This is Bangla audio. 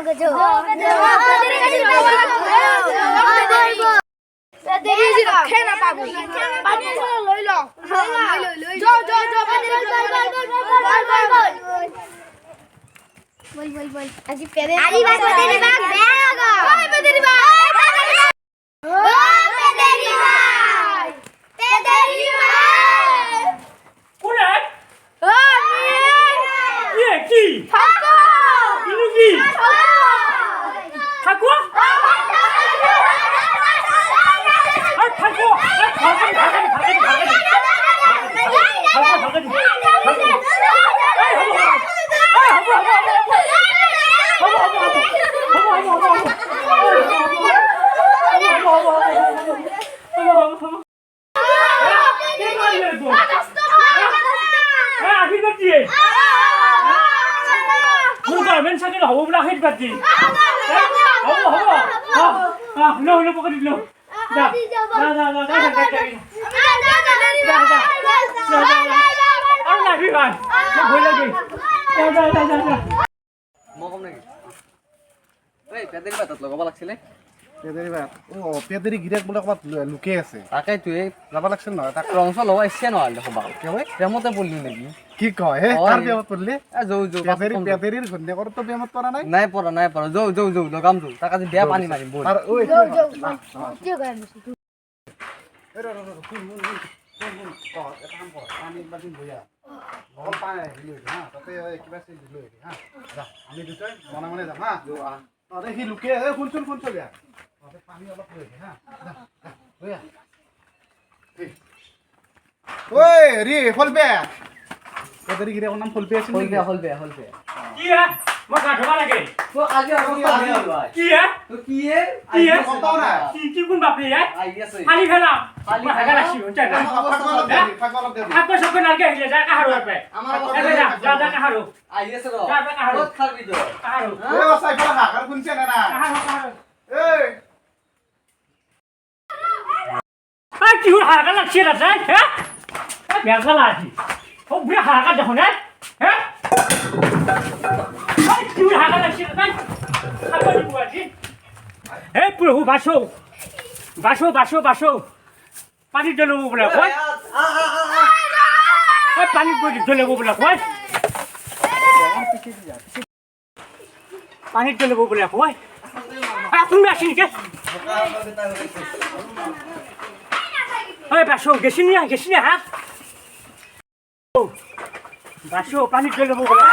গো পেদেরি কাছে পেদেরি জি রক্ষে না পাবো পানি লই লো যাও যাও যাও পেদেরি বল আজি পেদেরি আজি বাস পেদেরি বাগ বেগো ওই পেদেরি বাগ ও পেদেরি ভাই পেদেরি ভাই কোনে ও কি ঠাকো ইনু কি ঠাকো আর ঠাকো men sakit hawa pula hit bati. Hawa. Lo pokok lo. Dah. Ar lagi kan. Boleh lagi. Dah. Mau kamu lagi? Wei, পেদেরি বাতত লগাব লাগছিলে পেদেরি ভাত পেদেরি গিরাক বলে কবাত লুকে আছে তাকে তুই যাব লাগছিল না তাক রংস লগাব ইচ্ছে নহয় দেখো বাল কে হয় প্ৰেমতে পড়লি নেকি কি কয় হে হয়। কার বিয়ামত পড়লে যৌ পেদেরির ঘন্যা করে তো বিয়ামত পড়া নাই নাই পড়া যৌ লগাম যৌ তাক আজি বেয়া পানী মাৰিম বল আর ওই কি করে আমি দুটাই মনে মনে যাম হা তাতে সি লুকে শুনচোন বেয়া তাতে পানী অলপ লৈ হা ওই রে ফলবে পেদেরি গিরা নাম ফলবে আছে হল বেয়া Ki ya? Mau kado mana ke? তো আজি অবস্থা বেয়া হয় Ki ya? তো কি এ কি এ? কত না Ki pun bapak ya? I আছে Kali fela. Kali Mau agak nasi macam mana? ফাগল দেবি Aku sok nak ke hilang dah kahar apa? আমার Dah kahar. আই আছে র Dah kahar. রোজ খাবি তো Kahar. ওই ওসাই ফলা হাকার শুনছে না Kahar. এই Ah, kiu harga nak sih dah, ya? Biasa lagi. Oh, beri harga dah mana? Ya? Ah, kiu harga nak sih dah. Apa dibuat sih? Eh, puluh baso. Pani dulu boleh, kau? Eh, pani dulu boleh, kau? Pani dulu boleh, kau? Ah, tu masih ni ke? Hey, baso, kesini ha? Baso, panik dulu boleh.